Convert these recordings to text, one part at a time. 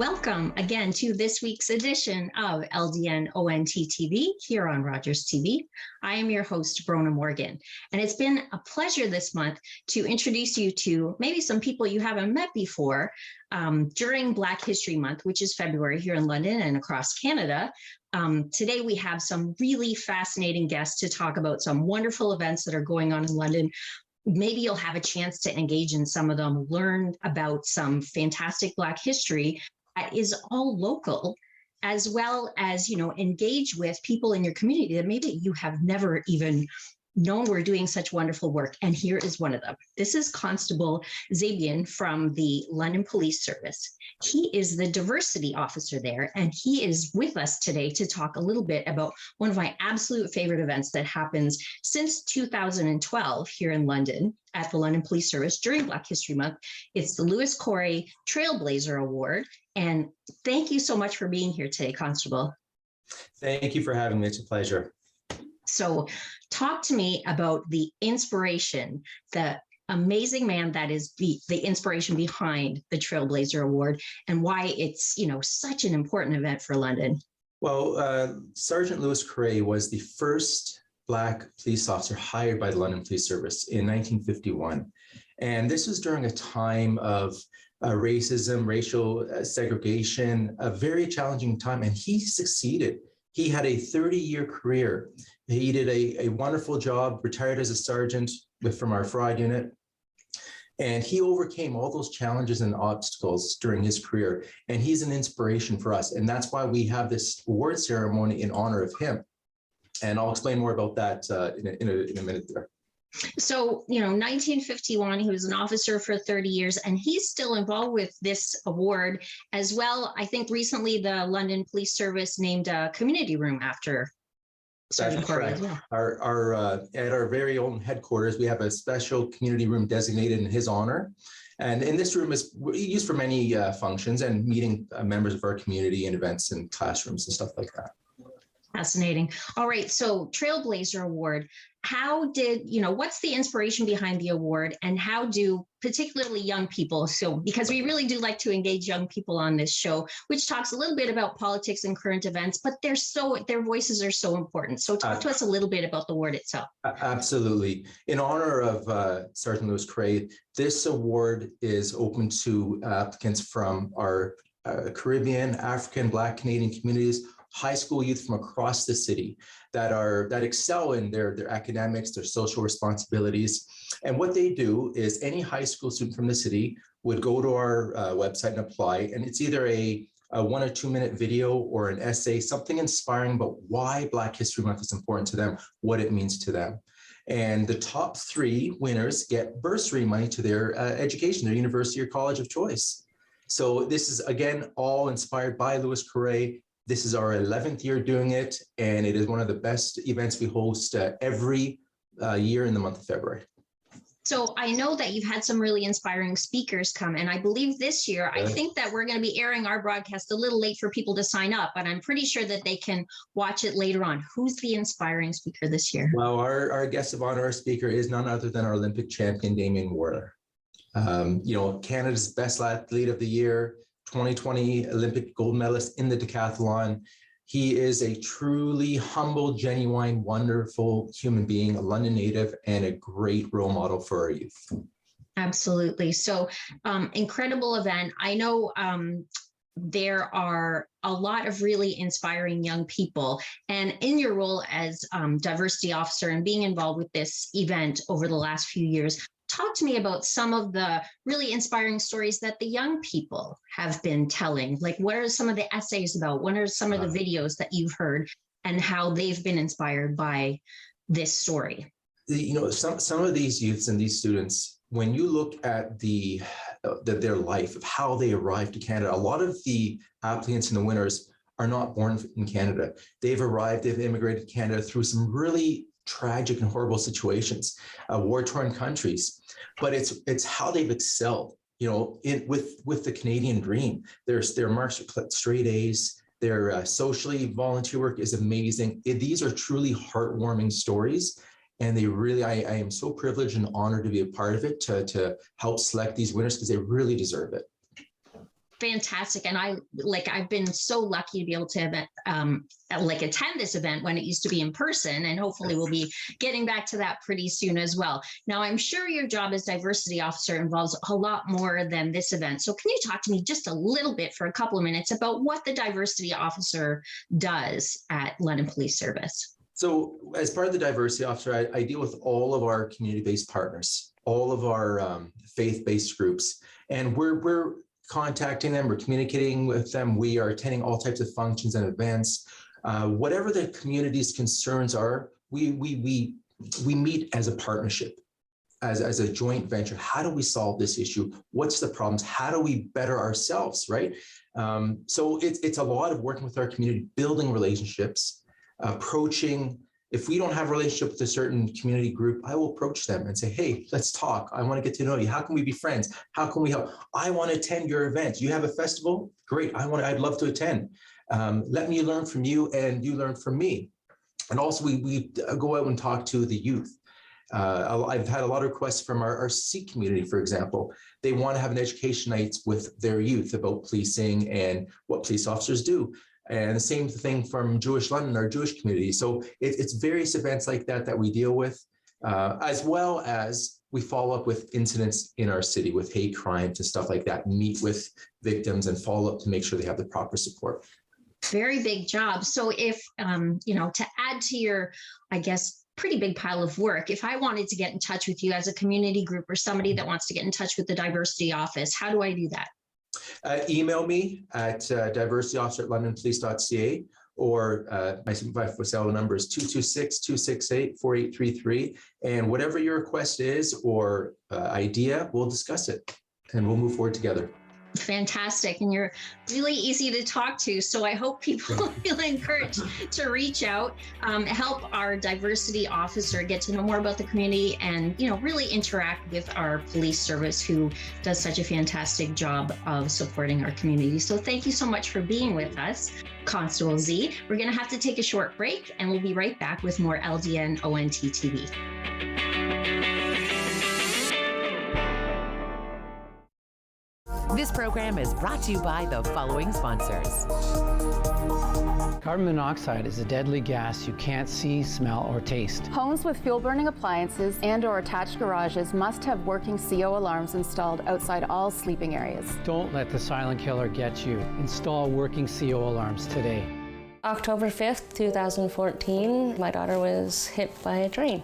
Welcome again to this week's edition of LdnOnt TV here on Rogers TV. I am your host, Bronagh Morgan, and it's been a pleasure this month to introduce you to maybe some people you haven't met before during Black History Month, which is February here in London and across Canada. Today we have some really fascinating guests to talk about some wonderful events that are going on in London. Maybe you'll have a chance to engage in some of them, learn about some fantastic Black history that is all local, as well as, engage with people in your community that maybe you have never even known were doing such wonderful work. And here is one of them. This is Constable Damien from the London Police Service. He is the diversity officer there, and he is with us today to talk a little bit about one of my absolute favorite events that happens since 2012 here in London at the London Police Service during Black History Month. It's the Corrie Trailblazer Award. And thank you so much for being here today, Constable. Thank you for having me. It's a pleasure. So talk to me about the inspiration, the amazing man that is the inspiration behind the Trailblazer Award, and why it's, such an important event for London. Well, Sergeant Correa was the first Black police officer hired by the London Police Service in 1951. And this was during a time of racism, racial segregation, a very challenging time, and he succeeded. He had a 30-year career. He did a wonderful job, retired as a sergeant from our fraud unit. And he overcame all those challenges and obstacles during his career. And he's an inspiration for us. And that's why we have this award ceremony in honor of him. And I'll explain more about that in a minute there. So, 1951, he was an officer for 30 years, and he's still involved with this award as well. I think recently the London Police Service named a community room after Sergeant Correa as well. At our very own headquarters, we have a special community room designated in his honor. And in this room is used for many functions and meeting members of our community and events and classrooms and stuff like that. Fascinating. All right. So Trailblazer Award, what's the inspiration behind the award, and how do particularly young people, because we really do like to engage young people on this show, which talks a little bit about politics and current events, but their voices are so important. So talk to us a little bit about the award itself. Absolutely. In honor of Sergeant Correa, this award is open to applicants from our Caribbean, African, Black, Canadian communities, high school youth from across the city that excel in their academics, their social responsibilities. And what they do is any high school student from the city would go to our website and apply. And it's either a 1 or 2 minute video or an essay, something inspiring about why Black History Month is important to them, what it means to them. And the top 3 winners get bursary money to their education, their university or college of choice. So this is, again, all inspired by Correa. This is our 11th year doing it, and it is one of the best events we host every year in the month of February. So I know that you've had some really inspiring speakers come, and I believe this year, I think that we're going to be airing our broadcast a little late for people to sign up, but I'm pretty sure that they can watch it later on. Who's the inspiring speaker this year? Well, our guest of honor, our speaker, is none other than our Olympic champion, Damien Warder. Canada's best athlete of the year, 2020 Olympic gold medalist in the decathlon. He is a truly humble, genuine, wonderful human being, a London native, and a great role model for our youth. Absolutely. So incredible event. I know there are a lot of really inspiring young people. And in your role as diversity officer and being involved with this event over the last few years, talk to me about some of the really inspiring stories that the young people have been telling. Like, what are some of the essays about? What are some of the videos that you've heard, and how they've been inspired by this story? Some of these youths and these students, when you look at their life of how they arrived to Canada, a lot of the applicants and the winners are not born in Canada. They've immigrated to Canada through some really tragic and horrible situations, war-torn countries, but it's how they've excelled, with the Canadian dream. Their marks are straight A's. Their socially volunteer work is amazing. These are truly heartwarming stories, and they really, I am so privileged and honored to be a part of it, to help select these winners, because they really deserve it. fantastic. And I've been so lucky to be able to attend this event when it used to be in person, and hopefully we'll be getting back to that pretty soon as well. Now, I'm sure your job as diversity officer involves a lot more than this event. So can you talk to me just a little bit for a couple of minutes about what the diversity officer does at London Police Service? So as part of the diversity officer, I deal with all of our community-based partners, all of our faith-based groups, and we're contacting them, we're communicating with them, we are attending all types of functions and events. Whatever the community's concerns are, we meet as a partnership, as a joint venture. How do we solve this issue? What's the problems? How do we better ourselves, right? So it's a lot of working with our community, building relationships, approaching. If we don't have a relationship with a certain community group, I will approach them and say, hey, let's talk. I want to get to know you. How can we be friends? How can we help? I want to attend your event. You have a festival? Great. I'd love to attend. Let me learn from you and you learn from me. And also we go out and talk to the youth. I've had a lot of requests from our Sikh community, for example. They want to have an education night with their youth about policing and what police officers do. And the same thing from Jewish London, our Jewish community. So it's various events like that we deal with, as well as we follow up with incidents in our city with hate crimes and stuff like that, meet with victims and follow up to make sure they have the proper support. Very big job. So if, to add to your, I guess, pretty big pile of work, if I wanted to get in touch with you as a community group or somebody that wants to get in touch with the diversity office, how do I do that? Email me at diversityofficer@londonpolice.ca, or my cell number is 226-268-4833. And whatever your request is or idea, we'll discuss it and we'll move forward together. Fantastic. And you're really easy to talk to. So I hope people feel encouraged to reach out, help our diversity officer get to know more about the community and, really interact with our police service, who does such a fantastic job of supporting our community. So thank you so much for being with us, Constable Z. We're going to have to take a short break and we'll be right back with more LdnOnt TV. This program is brought to you by the following sponsors. Carbon monoxide is a deadly gas you can't see, smell, or taste. Homes with fuel-burning appliances and/or attached garages must have working CO alarms installed outside all sleeping areas. Don't let the silent killer get you. Install working CO alarms today. October 5th, 2014, my daughter was hit by a train.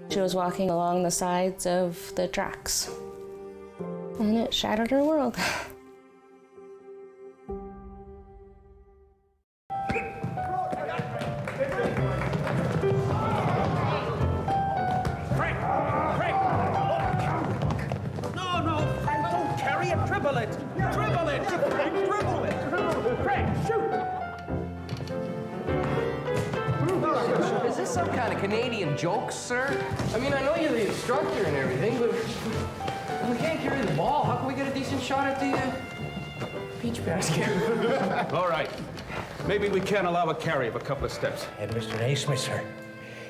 She was walking along the sides of the tracks, and it shattered her world. Is this some kind of Canadian joke, sir? I mean, I know you're the instructor and everything, but we can't carry the ball. How can we get a decent shot at the peach basket? All right. Maybe we can allow a carry of a couple of steps. And Mr. Naismith, sir,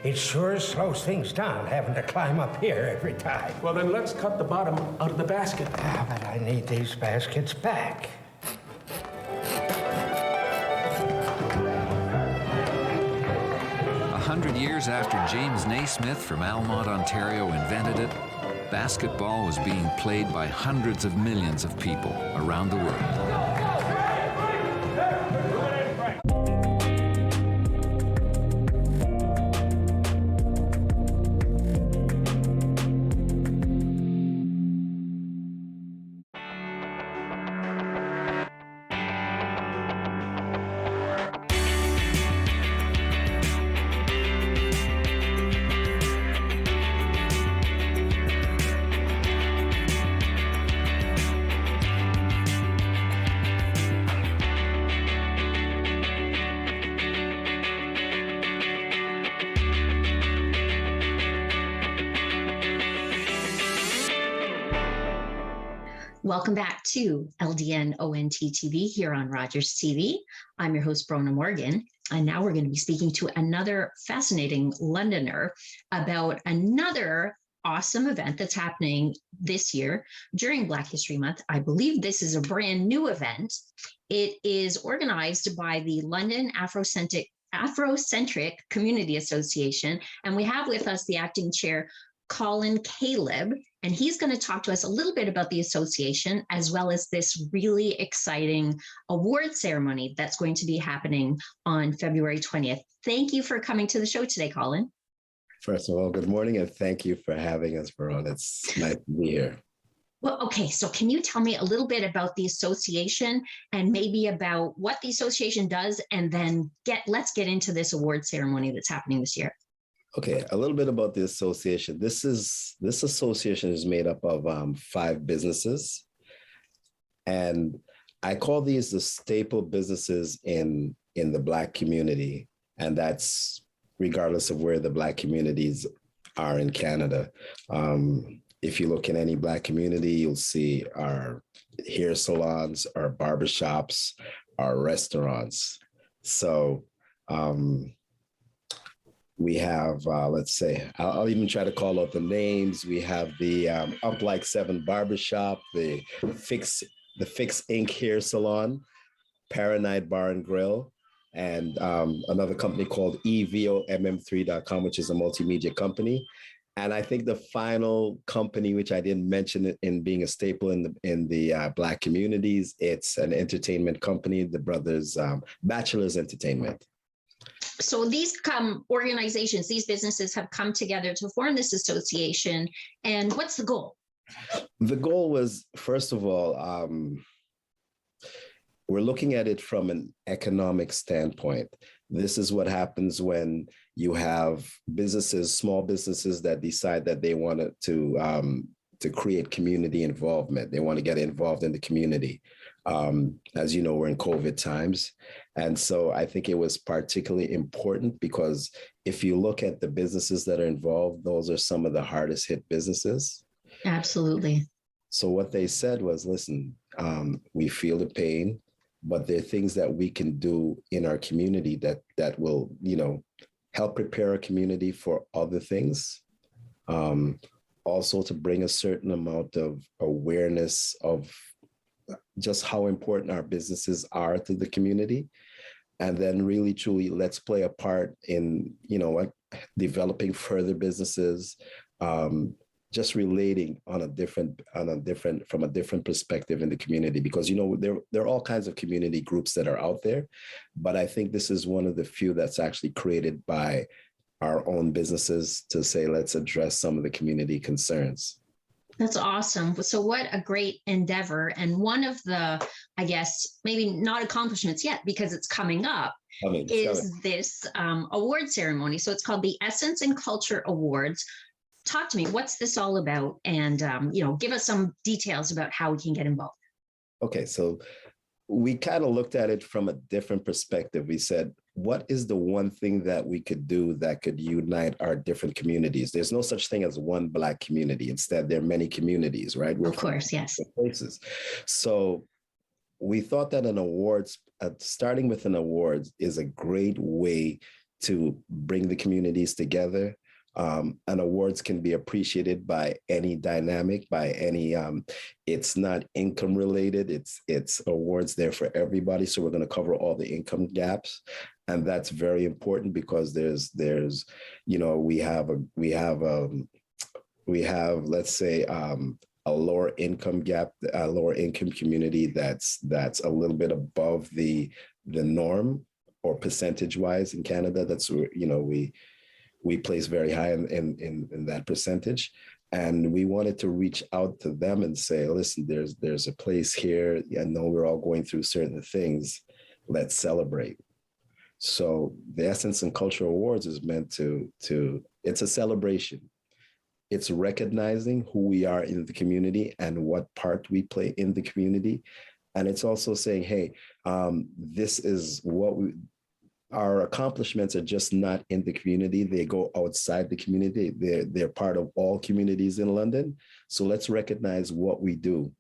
it sure slows things down having to climb up here every time. Well, then let's cut the bottom out of the basket. Ah, but I need these baskets back. 100 years after James Naismith from Almont, Ontario invented it, basketball was being played by hundreds of millions of people around the world. Welcome back to LdnOnt TV here on Rogers TV. I'm your host, Bronagh Morgan, and now we're going to be speaking to another fascinating Londoner about another awesome event that's happening this year during Black History Month. I believe this is a brand new event. It is organized by the London Afrocentric Community Association. And we have with us the acting chair, Colin Caleb, and he's going to talk to us a little bit about the association, as well as this really exciting award ceremony that's going to be happening on February 20th. Thank you for coming to the show today, Colin. First of all, good morning, and thank you for having us, Bronagh. It's nice to be here. Well, okay, so can you tell me a little bit about the association and maybe about what the association does, and then let's get into this award ceremony that's happening this year. Okay, a little bit about the association. This association is made up of 5 businesses, and I call these the staple businesses in the Black community, and that's regardless of where the Black communities are in Canada. If you look in any Black community, you'll see our hair salons, our barbershops, our restaurants. So we have, let's say, I'll even try to call out the names. We have the Up Like 7 Barbershop, the Fix Ink Hair Salon, Paranite Bar and Grill, and another company called EVOMM3.com, which is a multimedia company. And I think the final company, which I didn't mention in being a staple in the Black communities, it's an entertainment company, the brothers Bachelor's Entertainment. So these organizations, these businesses have come together to form this association. And what's the goal? The goal was, first of all, we're looking at it from an economic standpoint. This is what happens when you have businesses, small businesses that decide that they want to create community involvement. They want to get involved in the community. As you know, we're in COVID times. And so I think it was particularly important because if you look at the businesses that are involved, those are some of the hardest hit businesses. Absolutely. So what they said was, listen, we feel the pain, but there are things that we can do in our community that will, help prepare our community for other things. Also to bring a certain amount of awareness of just how important our businesses are to the community. And then really, truly, let's play a part in, developing further businesses, just relating from a different perspective in the community, because, there are all kinds of community groups that are out there, but I think this is one of the few that's actually created by our own businesses to say, let's address some of the community concerns. That's awesome. So what a great endeavor. And one of the, I guess, maybe not accomplishments yet, because it's coming up, is this award ceremony. So it's called the Essence and Culture Awards. Talk to me, what's this all about? And, give us some details about how we can get involved. Okay, so we kind of looked at it from a different perspective. We said, what is the one thing that we could do that could unite our different communities? There's no such thing as one Black community. Instead, there are many communities, right? Of course, yes. Places. So we thought that starting with an award is a great way to bring the communities together. And awards can be appreciated by any dynamic, by any, it's not income related, it's awards there for everybody. So we're going to cover all the income gaps. And that's very important because we have, let's say, a lower income gap, a lower income community that's a little bit above the norm or percentage wise in Canada. That's, we place very high in that percentage. And we wanted to reach out to them and say, listen, there's a place here. I know we're all going through certain things. Let's celebrate. So the Essence and Culture Awards is meant to it's a celebration. It's recognizing who we are in the community and what part we play in the community. And it's also saying, hey, this is what our accomplishments are just not in the community. They go outside the community. They're part of all communities in London. So let's recognize what we do.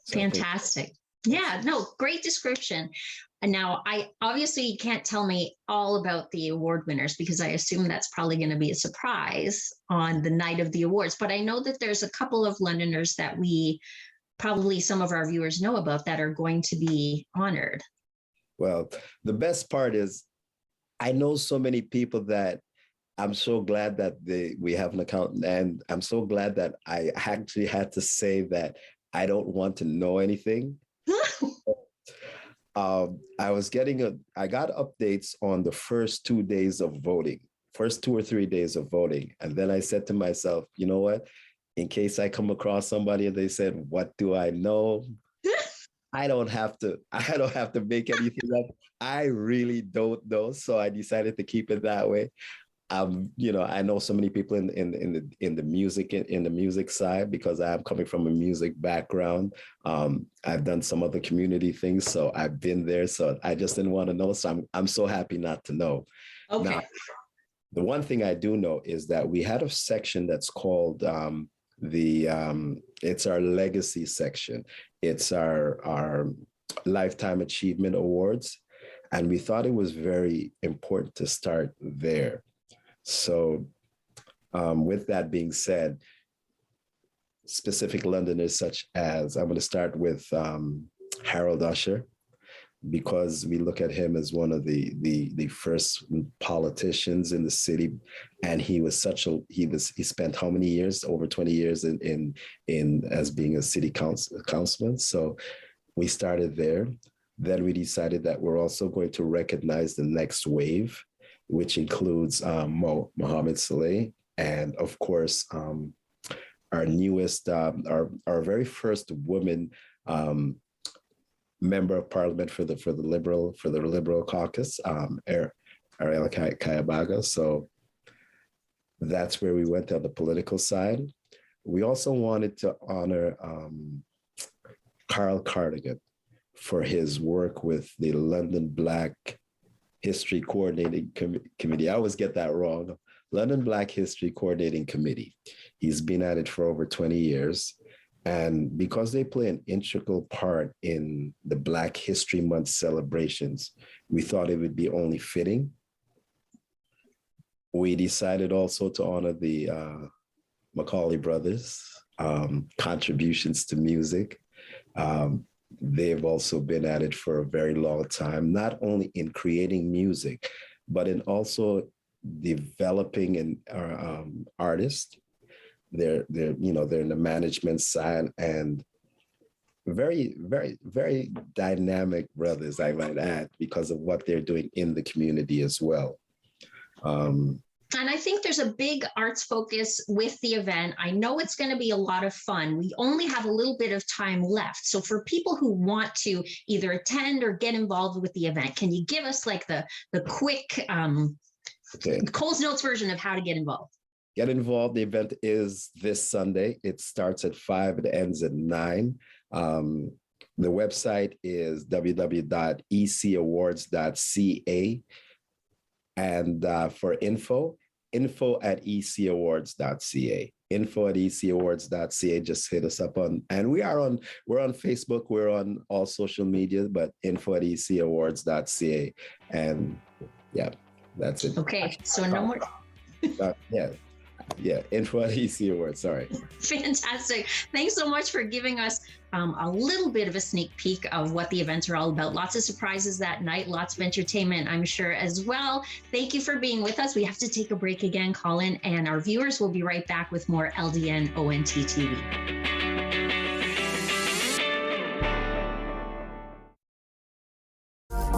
Fantastic. Yeah, no, great description. And now I obviously you can't tell me all about the award winners because I assume that's probably going to be a surprise on the night of the awards. But I know that there's a couple of Londoners that we probably some of our viewers know about that are going to be honored. Well, the best part is I know so many people that I'm so glad that we have an accountant, and I'm so glad that I actually had to say that I don't want to know anything. I got updates on the first 2 days of voting, first 2 or 3 days of voting. And then I said to myself, you know what? In case I come across somebody and they said, what do I know? I don't have to make anything up. I really don't know. So I decided to keep it that way. I know so many people in the music side because I'm coming from a music background. I've done some other community things, so I've been there. So I just didn't want to know. So I'm so happy not to know. Okay. Now, the one thing I do know is that we had a section that's called it's our legacy section. It's our Lifetime Achievement Awards. And we thought it was very important to start there. So with that being said, specific Londoners such as, I'm going to start with Harold Usher, because we look at him as one of the first politicians in the city. And he spent how many years? Over 20 years in as being a city councilman. So we started there. Then we decided that we're also going to recognize the next wave, which includes Mohammed Saleh, and of course, our newest, our very first woman member of parliament for the Liberal caucus, Ariel Kayabaga. So that's where we went on the political side. We also wanted to honor Carl Cardigan for his work with the London Black History Coordinating Committee. I always get that wrong. London Black History Coordinating Committee. He's been at it for over 20 years. And because they play an integral part in the Black History Month celebrations, we thought it would be only fitting. We decided also to honor the Macaulay brothers' contributions to music. They've also been at it for a very long time, not only in creating music, but in also developing artists. They're in the management side, and very, very, very dynamic brothers, I might add, because of what they're doing in the community as well. And I think there's a big arts focus with the event. I know it's going to be a lot of fun. We only have a little bit of time left. So for people who want to either attend or get involved with the event, can you give us like the quick Cole's Notes version of how to get involved? Get involved. The event is this Sunday. It starts at 5, it ends at 9. The website is www.ecawards.ca. And for info at ecawards.ca. Info at ecawards.ca. Just hit us up and we're on Facebook, we're on all social media, but info at ecawards.ca. And yeah, that's it. Okay, so no more. Info at EC Awards, sorry. Fantastic. Thanks so much for giving us a little bit of a sneak peek of what the events are all about. Lots of surprises that night, lots of entertainment, I'm sure, as well. Thank you for being with us. We have to take a break again, Colin, and our viewers will be right back with more LdnOnt TV.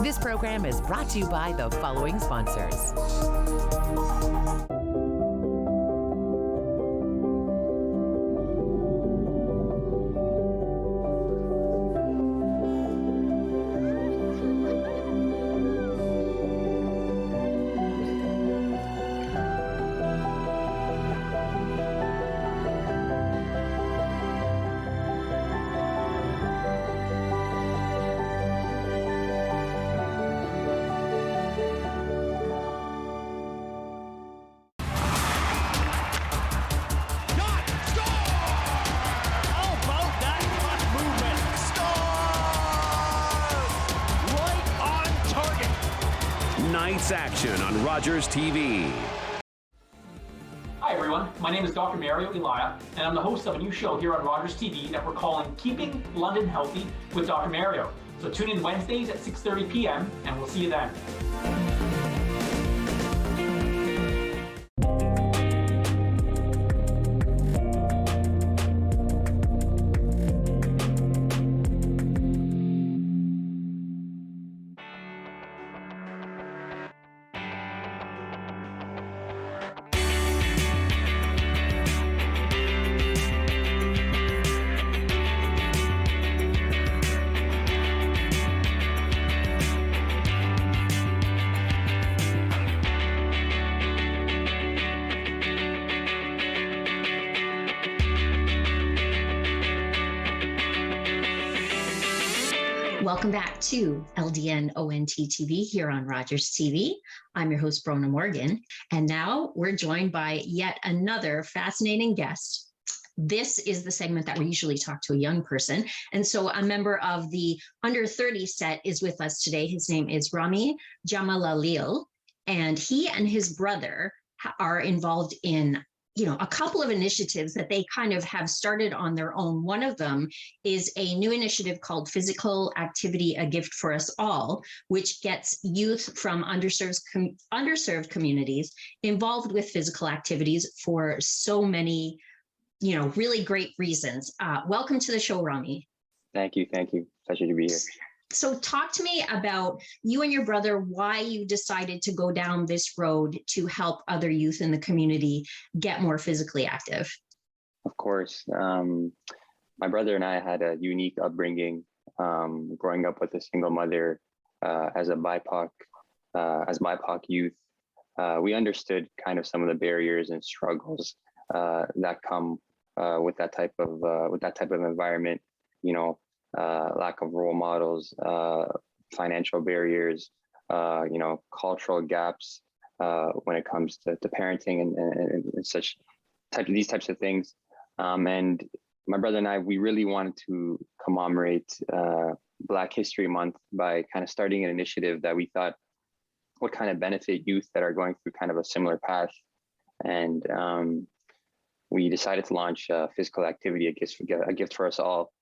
This program is brought to you by the following sponsors. tonight's action on Rogers TV. Hi everyone, my name is Dr. Mario Elia, and I'm the host of a new show here on Rogers TV that we're calling Keeping London Healthy with Dr. Mario. So tune in Wednesdays at 6:30 p.m. and we'll see you then. Welcome back to LdnOnt TV here on Rogers TV. I'm your host, Bronagh Morgan, and now we're joined by yet another fascinating guest. This is the segment that we usually talk to a young person, and so a member of the under 30 set is with us today. His name is Rami Jamalalil, and he and his brother are involved in a couple of initiatives that they kind of have started on their own. One of them is a new initiative called Physical Activity, A Gift for Us All, which gets youth from underserved communities involved with physical activities for so many, really great reasons. Welcome to the show, Rami. Thank you. Pleasure to be here. So talk to me about you and your brother, why you decided to go down this road to help other youth in the community get more physically active. Of course. My brother and I had a unique upbringing, growing up with a single mother as BIPOC youth. We understood kind of some of the barriers and struggles that come with that type of environment, lack of role models, financial barriers, cultural gaps when it comes to parenting and these types of things. And my brother and I, we really wanted to commemorate Black History Month by kind of starting an initiative that we thought would kind of benefit youth that are going through kind of a similar path. And we decided to launch Physical Activity, a gift for us all,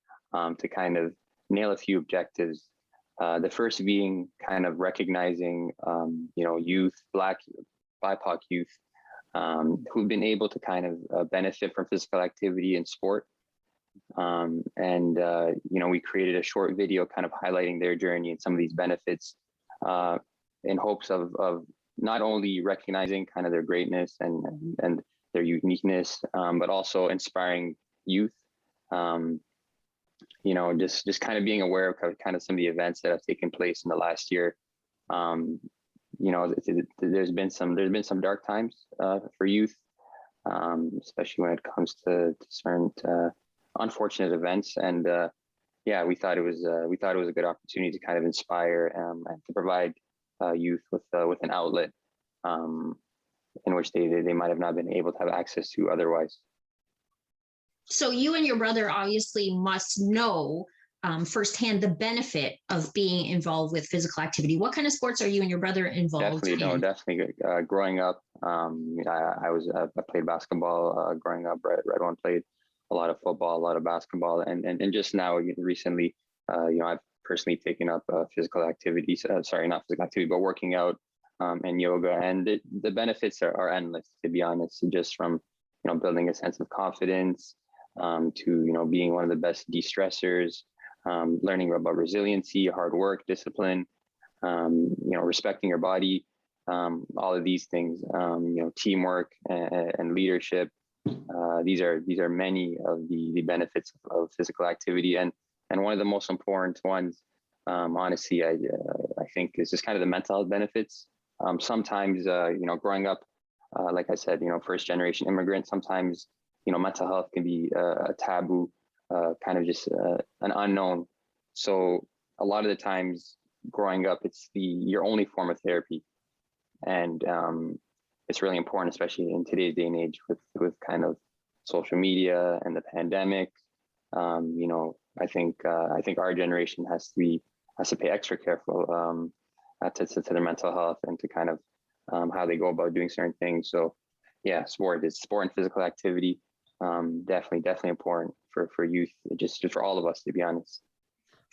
to kind of nail a few objectives. The first being kind of recognizing, youth, Black BIPOC youth, who've been able to kind of benefit from physical activity and sport. We created a short video kind of highlighting their journey and some of these benefits in hopes of not only recognizing kind of their greatness and their uniqueness, but also inspiring youth. Just kind of being aware of kind of some of the events that have taken place in the last year. There's been some dark times for youth, especially when it comes to certain unfortunate events. And we thought it was a good opportunity to kind of inspire and to provide youth with an outlet in which they might have not been able to have access to otherwise. So you and your brother obviously must know firsthand the benefit of being involved with physical activity. What kind of sports are you and your brother involved in? Definitely. Growing up, I played basketball growing up. Redone played a lot of football, a lot of basketball, and just now recently, I've personally taken up physical activity. Sorry, not physical activity, but working out and yoga. And the benefits are endless, to be honest. Just from building a sense of confidence. To being one of the best de-stressors, learning about resiliency, hard work, discipline, respecting your body, all of these things, teamwork and leadership. These are many of the benefits of physical activity, and one of the most important ones, honestly, I think, is just kind of the mental health benefits. Sometimes, growing up, like I said, first generation immigrant, sometimes mental health can be a taboo, kind of just an unknown. So a lot of the times growing up, it's your only form of therapy. And it's really important, especially in today's day and age with kind of social media and the pandemic. I think our generation has to pay extra careful to their mental health and to kind of how they go about doing certain things. So yeah, sport and physical activity, definitely important for youth, just for all of us, to be honest.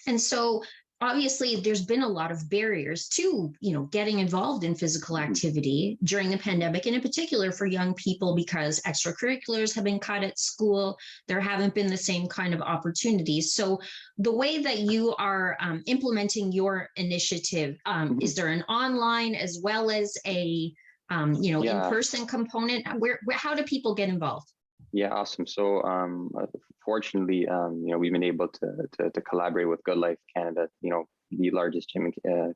And so obviously there's been a lot of barriers to, getting involved in physical activity during the pandemic, and in particular for young people, because extracurriculars have been cut at school. There haven't been the same kind of opportunities. So the way that you are implementing your initiative, is there an online as well as a, in-person component? How do people get involved? Yeah, awesome. So fortunately, we've been able to collaborate with Good Life Canada, the largest gym in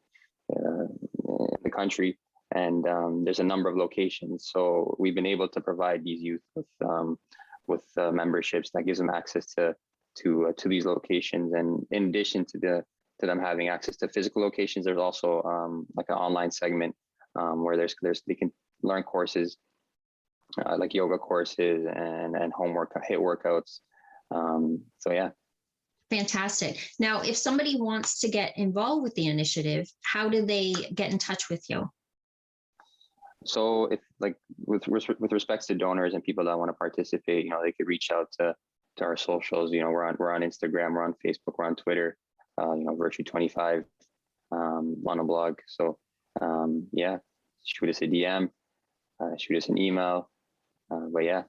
the country. And there's a number of locations. So we've been able to provide these youth with memberships that gives them access to these locations. And in addition to them having access to physical locations, there's also like an online segment where they can learn courses like yoga courses and homework, HIIT workouts. So yeah. Fantastic. Now, if somebody wants to get involved with the initiative, how do they get in touch with you? So if with respects to donors and people that want to participate, they could reach out to our socials. We're on Instagram, we're on Facebook, we're on Twitter, Virtue25, on a blog. So yeah, shoot us a DM, shoot us an email. But yeah.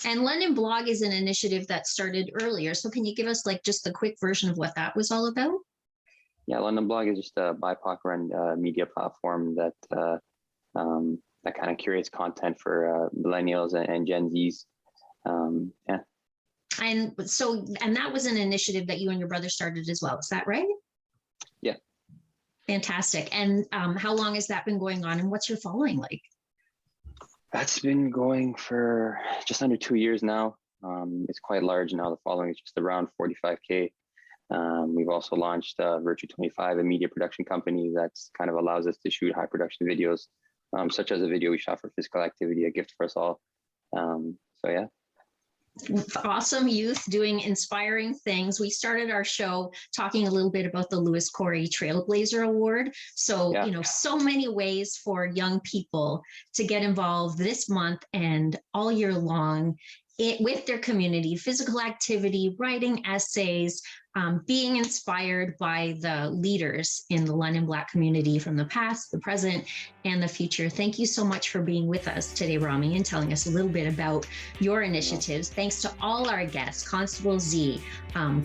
And London Blog is an initiative that started earlier. So can you give us just a quick version of what that was all about? Yeah, London Blog is just a BIPOC run media platform that that kind of curates content for millennials and Gen Zs. Yeah. And that was an initiative that you and your brother started as well. Is that right? Yeah. Fantastic. And how long has that been going on, and what's your following like? That's been going for just under 2 years now. It's quite large now. The following is just around 45K. We've also launched Virtue25, a media production company that's kind of allows us to shoot high production videos, such as a video we shot for physical activity, a gift for us all. So yeah. Awesome youth doing inspiring things. We started our show talking a little bit about the Corrie Trailblazer Award. So, yeah. So many ways for young people to get involved this month and all year long with their community, physical activity, writing essays, being inspired by the leaders in the London Black community from the past, the present, and the future. Thank you so much for being with us today, Rami, and telling us a little bit about your initiatives. Thanks to all our guests, Constable Z,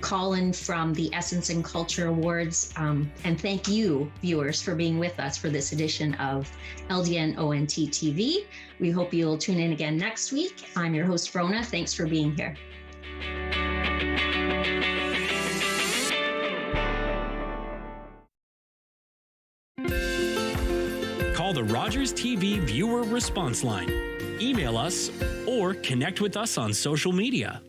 Colin from the Essence and Culture Awards, and thank you, viewers, for being with us for this edition of LdnOnt TV. We hope you'll tune in again next week. I'm your host, Bronagh. Thanks for being here. Call the Rogers TV viewer response line, email us, or connect with us on social media.